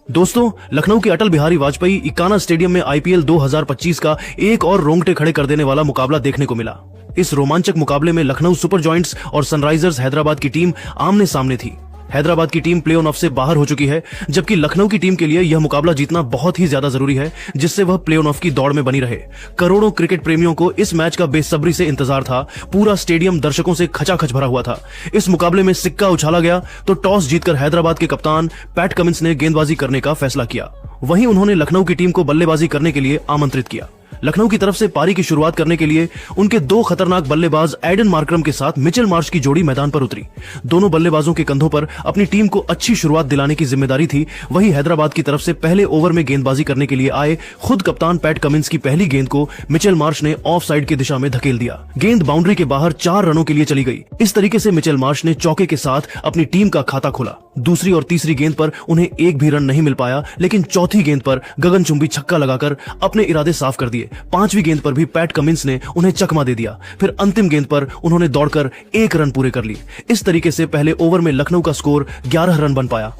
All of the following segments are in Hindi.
दोस्तों, लखनऊ के अटल बिहारी वाजपेयी इकाना स्टेडियम में आईपीएल 2025 का एक और रोंगटे खड़े कर देने वाला मुकाबला देखने को मिला। इस रोमांचक मुकाबले में लखनऊ सुपर जॉयंट्स और सनराइजर्स हैदराबाद की टीम आमने सामने थी। हैदराबाद की टीम प्ले ऑफ से बाहर हो चुकी है, जबकि लखनऊ की टीम के लिए यह मुकाबला जीतना बहुत ही ज्यादा जरूरी है, जिससे वह प्ले ऑफ की दौड़ में बनी रहे। करोड़ों क्रिकेट प्रेमियों को इस मैच का बेसब्री से इंतजार था। पूरा स्टेडियम दर्शकों से खचाखच भरा हुआ था। इस मुकाबले में सिक्का उछाला गया तो टॉस जीतकर हैदराबाद के कप्तान पैट कमिंस ने गेंदबाजी करने का फैसला किया। वहीं उन्होंने लखनऊ की टीम को बल्लेबाजी करने के लिए आमंत्रित किया। लखनऊ की तरफ से पारी की शुरुआत करने के लिए उनके दो खतरनाक बल्लेबाज एडन मार्करम के साथ मिचेल मार्श की जोड़ी मैदान पर उतरी। दोनों बल्लेबाजों के कंधों पर अपनी टीम को अच्छी शुरुआत दिलाने की जिम्मेदारी थी। वहीं हैदराबाद की तरफ से पहले ओवर में गेंदबाजी करने के लिए आए खुद कप्तान पैट कमिंस की पहली गेंद को मिचेल मार्श ने ऑफ साइड की दिशा में धकेल दिया। गेंद बाउंड्री के बाहर 4 रनों के लिए चली गई। इस तरीके से मिचेल मार्श ने चौके के साथ अपनी टीम का खाता खोला। दूसरी और तीसरी गेंद पर उन्हें एक भी रन नहीं मिल पाया, लेकिन चौथी गेंद पर गगनचुंबी छक्का लगाकर अपने इरादे साफ कर दिए। पांचवी गेंद पर भी पैट कमिंस ने उन्हें चकमा दे दिया। फिर अंतिम गेंद पर उन्होंने दौड़कर 1 रन पूरे कर लिए। इस तरीके से पहले ओवर में लखनऊ का स्कोर 11 रन बन पाया।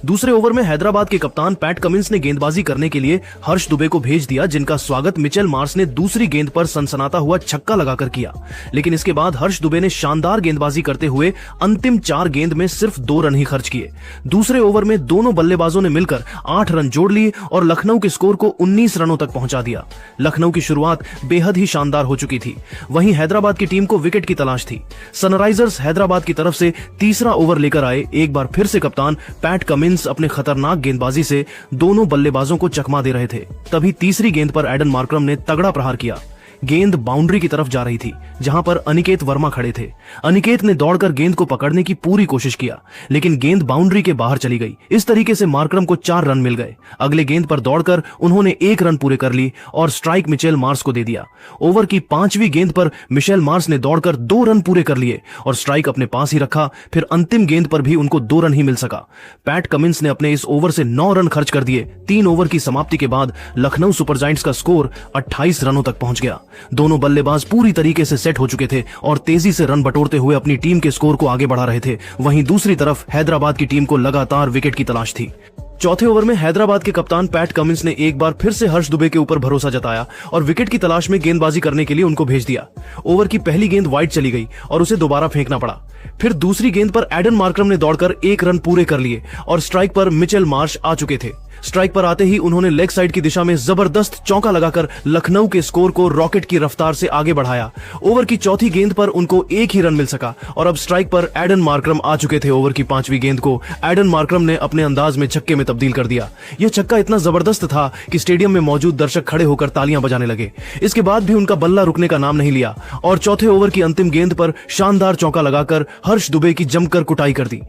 दूसरे ओवर में हैदराबाद के कप्तान पैट कमिंस ने गेंदबाजी करने के लिए हर्ष दुबे को भेज दिया, जिनका स्वागत मिचेल मार्श ने दूसरी गेंद पर सनसनाता हुआ छक्का लगाकर किया। लेकिन इसके बाद हर्ष दुबे ने शानदार गेंदबाजी करते हुए अंतिम 4 गेंद में सिर्फ 2 रन ही खर्च किए। दूसरे ओवर में दोनों बल्लेबाजों ने मिलकर 8 रन जोड़ लिए और लखनऊ के स्कोर को 19 रनों तक पहुंचा दिया। लखनऊ की शुरुआत बेहद ही शानदार हो चुकी थी। वहीं हैदराबाद की टीम को विकेट की तलाश थी। सनराइजर्स हैदराबाद की तरफ से तीसरा ओवर लेकर आए। एक बार फिर से कप्तान पैट कमिंस अपने खतरनाक गेंदबाजी से दोनों बल्लेबाजों को चकमा दे रहे थे। तभी तीसरी गेंद पर एडन मार्करम ने तगड़ा प्रहार किया। गेंद बाउंड्री की तरफ जा रही थी, जहां पर अनिकेत वर्मा खड़े थे। अनिकेत ने दौड़कर गेंद को पकड़ने की पूरी कोशिश किया, लेकिन गेंद बाउंड्री के बाहर चली गई। इस तरीके से मार्करम को 4 रन मिल गए। अगले गेंद पर दौड़कर उन्होंने 1 रन पूरे कर ली और स्ट्राइक मिचेल मार्श को दे दिया। ओवर की 5वीं गेंद पर मिचेल मार्श ने दौड़कर 2 रन पूरे कर लिए और स्ट्राइक अपने पास ही रखा। फिर अंतिम गेंद पर भी उनको 2 रन ही मिल सका। पैट कमिंस ने अपने इस ओवर से 9 रन खर्च कर दिए। 3 ओवर की समाप्ति के बाद लखनऊ सुपर जायंट्स का स्कोर 28 रनों तक पहुंच गया। दोनों बल्लेबाज पूरी तरीके से सेट हो चुके थे और तेजी से रन बटोरते हुए अपनी टीम के स्कोर को आगे बढ़ा रहे थे। वहीं दूसरी तरफ हैदराबाद की टीम को लगातार विकेट की तलाश थी। चौथे ओवर में हैदराबाद के कप्तान पैट कमिंस ने एक बार फिर से हर्ष दुबे के ऊपर भरोसा जताया और विकेट की तलाश में गेंदबाजी करने के लिए उनको भेज दिया। ओवर की पहली गेंद वाइड चली गई और उसे दोबारा फेंकना पड़ा। फिर दूसरी गेंद पर एडन मार्करम ने दौड़कर 1 रन पूरे कर लिए और स्ट्राइक पर मिचेल मार्श आ चुके थे। स्ट्राइक पर आते ही उन्होंने लेग साइड की दिशा में जबरदस्त चौका लगाकर लखनऊ के स्कोर को रॉकेट की रफ्तार से आगे बढ़ाया। ओवर की चौथी गेंद पर उनको 1 ही रन मिल सका और अब स्ट्राइक पर एडन मार्करम आ चुके थे। ओवर की 5वीं गेंद को एडन मार्करम ने अपने अंदाज में छक्के में तब्दील कर दिया। यह छक्का इतना जबरदस्त था कि स्टेडियम में मौजूद दर्शक खड़े होकर तालियां बजाने लगे। इसके बाद भी उनका बल्ला रुकने का नाम नहीं लिया और चौथे ओवर की अंतिम गेंद पर शानदार चौका लगाकर हर्ष दुबे की जमकर कुटाई कर दी।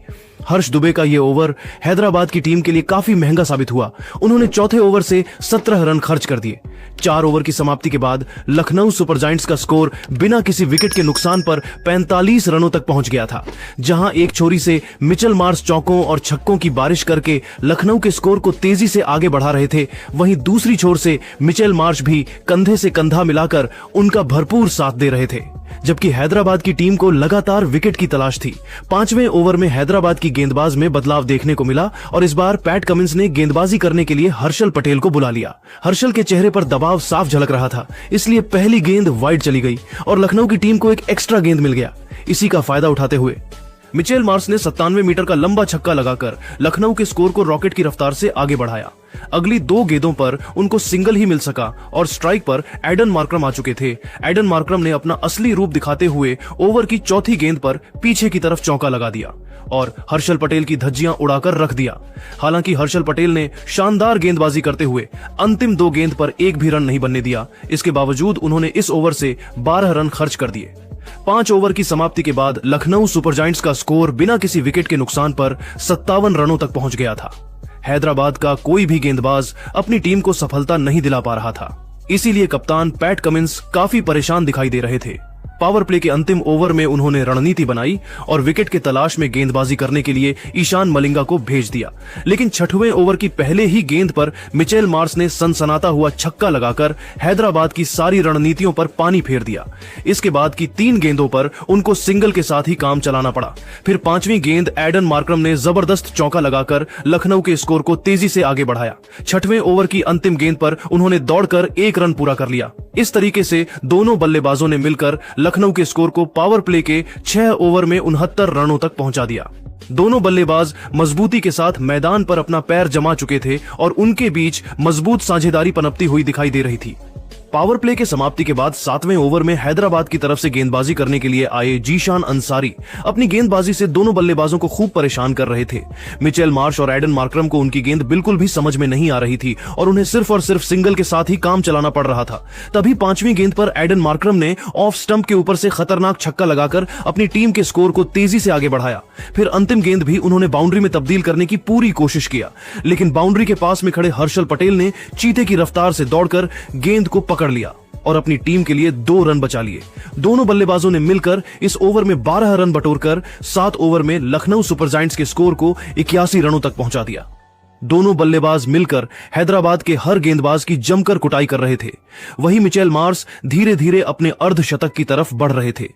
हर्ष दुबे का यह ओवर हैदराबाद की टीम के लिए काफी महंगा साबित हुआ। उन्होंने चौथे ओवर से 17 रन खर्च कर दिए। 4 ओवर की समाप्ति के बाद लखनऊ सुपर जायंट्स का स्कोर बिना किसी विकेट के नुकसान पर 45 रनों तक पहुंच गया था। जहां एक छोरी से मिचेल मार्श चौकों और छक्कों की बारिश करके लखनऊ के स्कोर को तेजी से आगे बढ़ा रहे थे, वहीं दूसरी छोर से मिचेल मार्श भी कंधे से कंधा मिलाकर उनका भरपूर साथ दे रहे थे। जबकि हैदराबाद की टीम को लगातार विकेट की तलाश थी। 5वें ओवर में हैदराबाद की गेंदबाज में बदलाव देखने को मिला और इस बार पैट कमिंस ने गेंदबाजी करने के लिए हर्षल पटेल को बुला लिया। हर्षल के चेहरे पर दबाव साफ झलक रहा था, इसलिए पहली गेंद वाइड चली गई और लखनऊ की टीम को एक एक्स्ट्रा गेंद मिल गया। इसी का फायदा उठाते हुए मिचेल मार्श ने 97 मीटर का लंबा छक्का लगाकर लखनऊ के स्कोर को रॉकेट की रफ्तार से आगे बढ़ाया। अगली 2 गेंदों पर उनको सिंगल ही मिल सका और स्ट्राइक पर एडन मार्करम आ चुके थे। एडन मार्करम ने अपना असली रूप दिखाते हुए ओवर की चौथी गेंद पर पीछे की तरफ चौका लगा दिया और हर्षल पटेल की धज्जियां उड़ाकर रख दिया। हालांकि हर्षल पटेल ने शानदार गेंदबाजी करते हुए अंतिम 2 गेंद पर एक भी रन नहीं बनने दिया। इसके बावजूद उन्होंने इस ओवर से 12 रन खर्च कर दिए। 5 ओवर की समाप्ति के बाद लखनऊ सुपर जायंट्स का स्कोर बिना किसी विकेट के नुकसान पर 57 रनों तक पहुंच गया था। हैदराबाद का कोई भी गेंदबाज अपनी टीम को सफलता नहीं दिला पा रहा था। इसीलिए कप्तान पैट कमिंस काफी परेशान दिखाई दे रहे थे। पावर प्ले के अंतिम ओवर में उन्होंने रणनीति बनाई और विकेट के तलाश में गेंदबाजी करने के लिए ईशान मलिंगा को भेज दिया। लेकिन 6वें ओवर की पहले ही गेंद पर मिचेल मार्श ने सनसनाता हुआ छक्का लगाकर हैदराबाद की सारी रणनीतियों पर पानी फेर दिया। इसके बाद की 3 गेंदों पर उनको सिंगल के साथ ही काम चलाना पड़ा। फिर 5वीं गेंद एडन मार्करम ने जबरदस्त चौका लगाकर लखनऊ के स्कोर को तेजी से आगे बढ़ाया। 6वें ओवर की अंतिम गेंद पर उन्होंने दौड़कर 1 रन पूरा कर लिया। इस तरीके से दोनों बल्लेबाजों ने मिलकर लखनऊ के स्कोर को पावर प्ले के 6 ओवर में 69 रनों तक पहुंचा दिया। दोनों बल्लेबाज मजबूती के साथ मैदान पर अपना पैर जमा चुके थे और उनके बीच मजबूत साझेदारी पनपती हुई दिखाई दे रही थी। पावर प्ले के समाप्ति के बाद 7वें ओवर में हैदराबाद की तरफ से गेंदबाजी करने के लिए आए जीशान अंसारी अपनी गेंदबाजी से दोनों बल्लेबाजों को खूब परेशान कर रहे थे। मिचेल मार्श और एडन मार्करम को उनकी गेंद बिल्कुल भी समझ में नहीं आ रही थी और उन्हें सिर्फ और सिर्फ सिंगल के साथ ही काम चलाना पड़ रहा था। तभी 5वीं गेंद पर एडन मार्करम ने ऑफ स्टंप के ऊपर से खतरनाक छक्का लगाकर अपनी टीम के स्कोर को तेजी से आगे बढ़ाया। फिर अंतिम गेंद भी उन्होंने बाउंड्री में तब्दील करने की पूरी कोशिश किया, लेकिन बाउंड्री के पास में खड़े हर्षल पटेल ने चीते की रफ्तार से दौड़कर गेंद को पकड़ लिया और अपनी टीम के लिए 2 रन बचा लिए। दोनों बल्लेबाजों ने मिलकर इस ओवर में 12 रन बटोरकर 7 ओवर में लखनऊ सुपर जायंट्स के स्कोर को 81 रनों तक पहुंचा दिया। दोनों बल्लेबाज मिलकर हैदराबाद के हर गेंदबाज की जमकर कुटाई कर रहे थे। वहीं मिचेल मार्श धीरे धीरे अपने अर्धशतक की तरफ बढ़ रहे थे।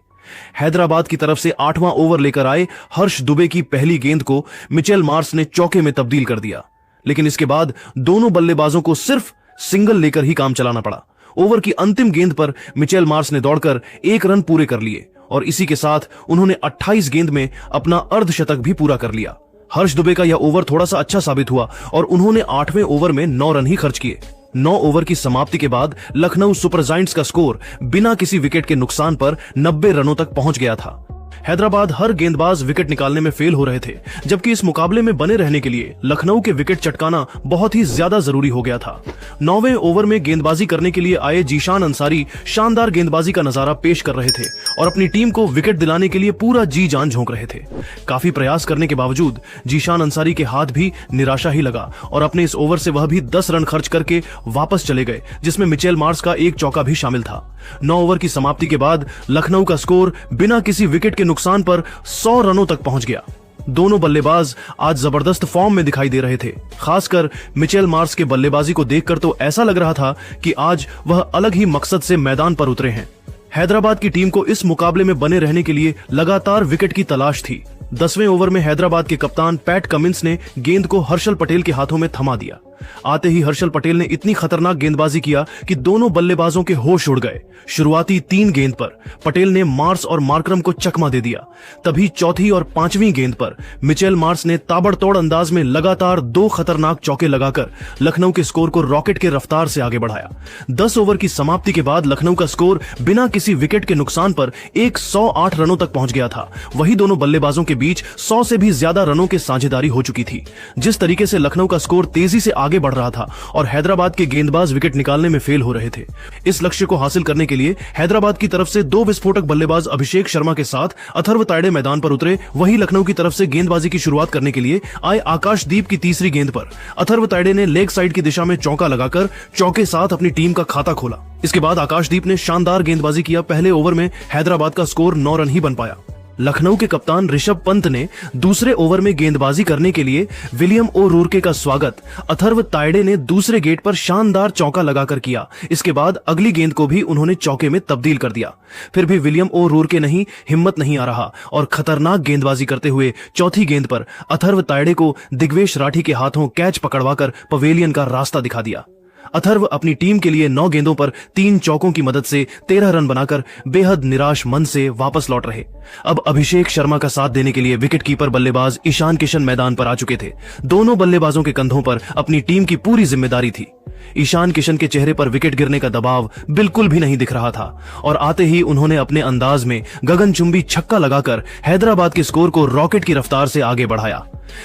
हैदराबाद की तरफ से 8वां ओवर लेकर आए हर्ष दुबे की पहली गेंद को मिचेल मार्श ने चौके में तब्दील कर दिया, लेकिन इसके बाद दोनों बल्लेबाजों को सिर्फ सिंगल लेकर ही काम चलाना पड़ा। ओवर की अंतिम गेंद पर मिचेल मार्श ने दौड़कर 1 रन पूरे कर लिए और इसी के साथ उन्होंने 28 गेंद में अपना अर्धशतक भी पूरा कर लिया। हर्ष दुबे का यह ओवर थोड़ा सा अच्छा साबित हुआ और उन्होंने 8वें ओवर में 9 रन ही खर्च किए। 9 ओवर की समाप्ति के बाद लखनऊ सुपर जायंट्स का स्कोर बिना किसी विकेट के नुकसान पर 90 रनों तक पहुंच गया था। हैदराबाद हर गेंदबाज विकेट निकालने में फेल हो रहे थे, जबकि इस मुकाबले में बने रहने के लिए लखनऊ के विकेट चटकाना बहुत ही ज्यादा जरूरी हो गया था। 9वें ओवर में गेंदबाजी करने के लिए आए जीशान अंसारी शानदार गेंदबाजी का नजारा पेश कर रहे थे और अपनी टीम को विकेट दिलाने के लिए पूरा जी जान झोंक रहे थे। काफी प्रयास करने के बावजूद जीशान अंसारी के हाथ भी निराशा ही लगा और अपने इस ओवर से वह भी 10 रन खर्च करके वापस चले गए, जिसमें मिचेल मार्श का 1 चौका भी शामिल था। 9 ओवर की समाप्ति के बाद लखनऊ का स्कोर बिना किसी विकेट के नुकसान पर 100 रनों तक पहुंच गया। दोनों बल्लेबाज आज जबरदस्त फॉर्म में दिखाई दे रहे थे। खासकर मिचेल मार्श के बल्लेबाजी को देखकर तो ऐसा लग रहा था कि आज वह अलग ही मकसद से मैदान पर उतरे हैं। हैदराबाद की टीम को इस मुकाबले में बने रहने के लिए लगातार विकेट की तलाश थी। 10वें ओवर में हैदराबाद के कप्तान पैट कमिंस ने गेंद को हर्षल पटेल के हाथों में थमा दिया। आते ही हर्षल पटेल ने इतनी खतरनाक गेंदबाजी किया कि दोनों बल्लेबाजों के होश उड़ गए। शुरुआती 3 गेंद पर पटेल ने मार्श और मार्करम को चकमा दे दिया। तभी चौथी और 5वीं गेंद पर मिचेल मार्श ने ताबड़तोड़ अंदाज में लगातार 2 खतरनाक चौके लगाकर लखनऊ के स्कोर को रॉकेट के रफ्तार से आगे बढ़ाया। 10 ओवर की समाप्ति के बाद लखनऊ का स्कोर बिना किसी विकेट के नुकसान पर 108 रनों तक पहुंच गया था। वही दोनों बल्लेबाजों के बीच 100 से भी ज्यादा रनों की साझेदारी हो चुकी थी। जिस तरीके से लखनऊ का स्कोर तेजी से आगे बढ़ रहा था और हैदराबाद के गेंदबाज विकेट निकालने में फेल हो रहे थे, इस लक्ष्य को हासिल करने के लिए हैदराबाद की तरफ से 2 विस्फोटक बल्लेबाज अभिषेक शर्मा के साथ अथर्व तायडे मैदान पर उतरे। वहीं लखनऊ की तरफ से गेंदबाजी की शुरुआत करने के लिए आए आकाशदीप की तीसरी गेंद पर अथर्व तायडे ने लेग साइड की दिशा में चौका लगाकर चौके साथ अपनी टीम का खाता खोला। इसके बाद आकाशदीप ने शानदार गेंदबाजी किया। पहले ओवर में हैदराबाद का स्कोर 9 रन ही बन पाया। लखनऊ के कप्तान ऋषभ पंत ने दूसरे ओवर में गेंदबाजी करने के लिए विलियम ओ रूरके का स्वागत अथर्व तायडे ने दूसरे गेट पर शानदार चौका लगाकर किया। इसके बाद अगली गेंद को भी उन्होंने चौके में तब्दील कर दिया। फिर भी विलियम ओ रूरके नहीं हिम्मत नहीं आ रहा और खतरनाक गेंदबाजी करते हुए चौथी गेंद पर अथर्व तायडे को दिग्वेश राठी के हाथों कैच पकड़वाकर पवेलियन का रास्ता दिखा दिया। अथर्व अपनी टीम के लिए 9 गेंदों पर 3 चौकों की मदद से 13 रन बनाकर बेहद निराश मन से वापस लौट रहे। अब अभिषेक शर्मा का साथ देने के लिए विकेटकीपर बल्लेबाज ईशान किशन मैदान पर आ चुके थे। दोनों बल्लेबाजों के कंधों पर अपनी टीम की पूरी जिम्मेदारी थी। ईशान किशन के चेहरे पर विकेट गिरने का दबाव बिल्कुल भी नहीं दिख रहा था और आते ही उन्होंने अपने अंदाज में गगनचुंबी छक्का लगाकर हैदराबाद के स्कोर को रॉकेट की रफ्तार से आगे बढ़ाया।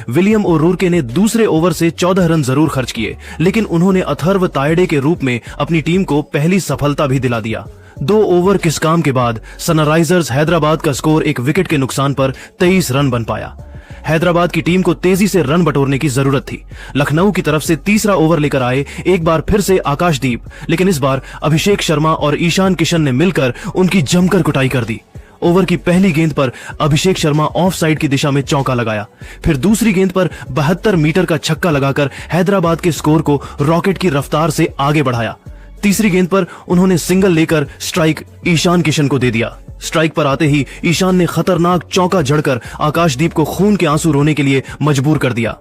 विलियम ओ रूरके ने दूसरे ओवर से 14 रन जरूर खर्च किए, लेकिन उन्होंने अथर्व तायडे के रूप में अपनी टीम को पहली सफलता भी दिला दिया। 2 ओवर किस काम के बाद सनराइजर्स हैदराबाद का स्कोर एक विकेट के नुकसान पर 23 रन बन पाया। हैदराबाद की टीम को तेजी से रन बटोरने की जरूरत थी। लखनऊ की तरफ से तीसरा ओवर लेकर आए एक बार फिर से आकाशदीप, लेकिन इस बार अभिषेक शर्मा और ईशान किशन ने मिलकर उनकी जमकर कुटाई कर दी। ओवर की पहली गेंद पर अभिषेक शर्मा ऑफ साइड की दिशा में चौका लगाया, फिर दूसरी गेंद पर 72 मीटर का छक्का लगाकर हैदराबाद के स्कोर को रॉकेट की रफ्तार से आगे बढ़ाया। तीसरी गेंद पर उन्होंने सिंगल लेकर स्ट्राइक ईशान किशन को दे दिया। स्ट्राइक पर आते ही ईशान ने खतरनाक चौका जड़कर आकाशदीप को खून के आंसू रोने के लिए मजबूर कर दिया।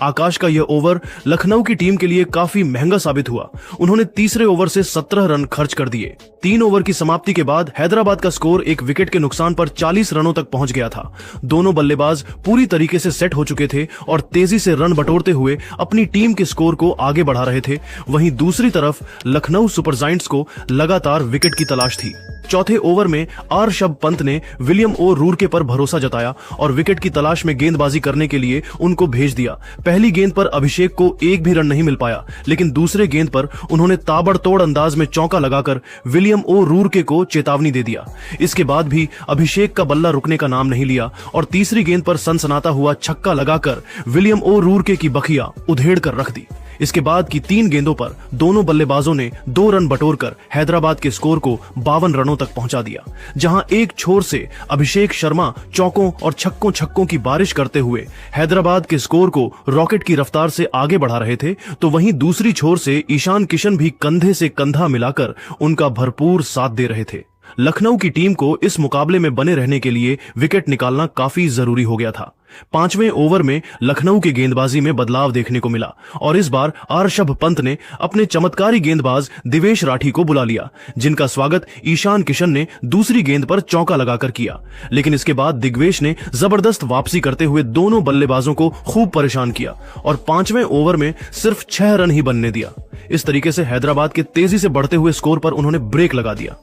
आकाश का यह ओवर लखनऊ की टीम के लिए काफी महंगा साबित हुआ। उन्होंने तीसरे ओवर से 17 रन खर्च कर दिए। 3 ओवर की समाप्ति के बाद हैदराबाद का स्कोर एक विकेट के नुकसान पर 40 रनों तक पहुंच गया था। दोनों बल्लेबाज पूरी तरीके से सेट हो चुके थे और तेजी से रन बटोरते हुए अपनी टीम के स्कोर को आगे बढ़ा रहे थे। वहीं दूसरी तरफ लखनऊ सुपर जायंट्स को लगातार विकेट की तलाश थी। चौथे ओवर में ऋषभ पंत ने विलियम ओ रूरके पर भरोसा जताया और विकेट की तलाश में गेंदबाजी करने के लिए उनको भेज दिया। पहली गेंद पर अभिषेक को एक भी रन नहीं मिल पाया, लेकिन दूसरे गेंद पर उन्होंने ताबड़तोड़ अंदाज में चौका लगाकर विलियम ओ रूरके को चेतावनी दे दिया। इसके बाद भी अभिषेक का बल्ला रुकने का नाम नहीं लिया और तीसरी गेंद पर सनसनाता हुआ छक्का लगाकर विलियम ओ रूरके की बखिया उधेड़ कर रख दी। इसके बाद की 3 गेंदों पर दोनों बल्लेबाजों ने 2 रन बटोरकर हैदराबाद के स्कोर को 52 रनों तक पहुंचा दिया। जहां एक छोर से अभिषेक शर्मा चौकों और छक्कों की बारिश करते हुए हैदराबाद के स्कोर को रॉकेट की रफ्तार से आगे बढ़ा रहे थे, तो वहीं दूसरी छोर से ईशान किशन भी कंधे से कंधा मिलाकर उनका भरपूर साथ दे रहे थे। लखनऊ की टीम को इस मुकाबले में बने रहने के लिए विकेट निकालना काफी जरूरी हो गया था। 5वें ओवर में लखनऊ की गेंदबाजी में बदलाव देखने को मिला और इस बार ऋषभ पंत ने अपने चमत्कारी गेंदबाज दिवेश राठी को बुला लिया, जिनका स्वागत ईशान किशन ने दूसरी गेंद पर चौका लगाकर किया। लेकिन इसके बाद दिग्वेश ने जबरदस्त वापसी करते हुए दोनों बल्लेबाजों को खूब परेशान किया और 5वें ओवर में सिर्फ 6 रन ही बनने दिया। इस तरीके से हैदराबाद के तेजी से बढ़ते हुए स्कोर पर उन्होंने ब्रेक लगा दिया।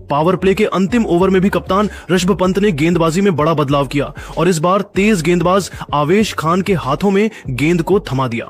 पावर प्ले के अंतिम ओवर में भी कप्तान ऋषभ पंत ने गेंदबाजी में बड़ा बदलाव किया और इस बार तेज गेंदबाज आवेश खान के हाथों में गेंद को थमा दिया।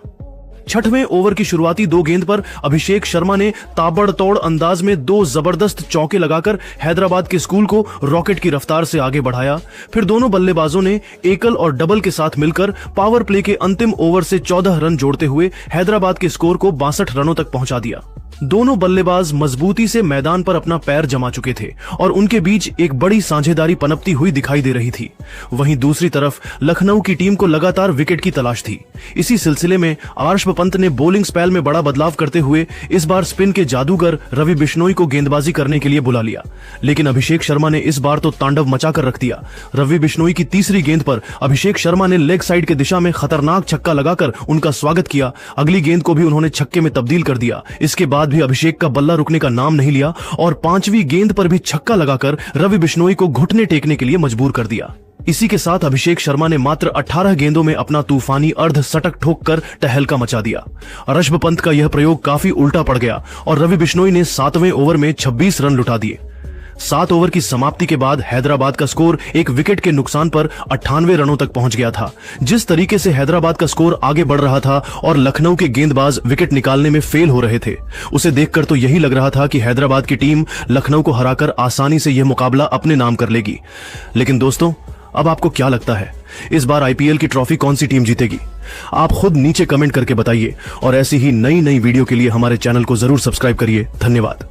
6वें ओवर की शुरुआती 2 गेंद पर अभिषेक शर्मा ने ताबड़तोड़ अंदाज में 2 जबरदस्त चौके लगाकर हैदराबाद के स्कूल को रॉकेट की रफ्तार से आगे बढ़ाया। फिर दोनों बल्लेबाजों ने एकल और डबल के साथ मिलकर पावर प्ले के अंतिम ओवर से 14 रन जोड़ते हुए हैदराबाद के स्कोर को 62 रनों तक पहुंचा दिया। दोनों बल्लेबाज मजबूती से मैदान पर अपना पैर जमा चुके थे और उनके बीच एक बड़ी साझेदारी पनपती हुई दिखाई दे रही थी। वहीं दूसरी तरफ लखनऊ की टीम को लगातार विकेट की तलाश थी। इसी सिलसिले में ऋषभ पंत ने बॉलिंग स्पेल में बड़ा बदलाव करते हुए इस बार स्पिन के जादूगर रवि बिश्नोई को गेंदबाजी करने के लिए बुला लिया, लेकिन अभिषेक शर्मा ने इस बार तो तांडव मचाकर रख दिया। रवि बिश्नोई की तीसरी गेंद पर अभिषेक शर्मा ने लेग साइड के दिशा में खतरनाक छक्का लगाकर उनका स्वागत किया। अगली गेंद को भी उन्होंने छक्के में तब्दील कर दिया। इसके बाद भी अभिषेक का बल्ला रुकने का नाम नहीं लिया और 5वीं गेंद पर भी छक्का लगाकर रवि बिश्नोई को घुटने टेकने के लिए मजबूर कर दिया। इसी के साथ अभिषेक शर्मा ने मात्र 18 गेंदों में अपना तूफानी अर्ध शतक ठोककर तहलका मचा दिया। ऋषभ पंत का यह प्रयोग काफी उल्टा पड़ गया और रवि बिश्नोई ने 7वें ओवर में 26 रन लुटा दिए। 7 ओवर की समाप्ति के बाद हैदराबाद का स्कोर एक विकेट के नुकसान पर 98 रनों तक पहुंच गया था। जिस तरीके से हैदराबाद का स्कोर आगे बढ़ रहा था और लखनऊ के गेंदबाज विकेट निकालने में फेल हो रहे थे, उसे देखकर तो यही लग रहा था कि हैदराबाद की टीम लखनऊ को हराकर आसानी से यह मुकाबला अपने नाम कर लेगी। लेकिन दोस्तों, अब आपको क्या लगता है, इस बार आईपीएल की ट्रॉफी कौन सी टीम जीतेगी? आप खुद नीचे कमेंट करके बताइए और ऐसी ही नई वीडियो के लिए हमारे चैनल को जरूर सब्सक्राइब करिए। धन्यवाद।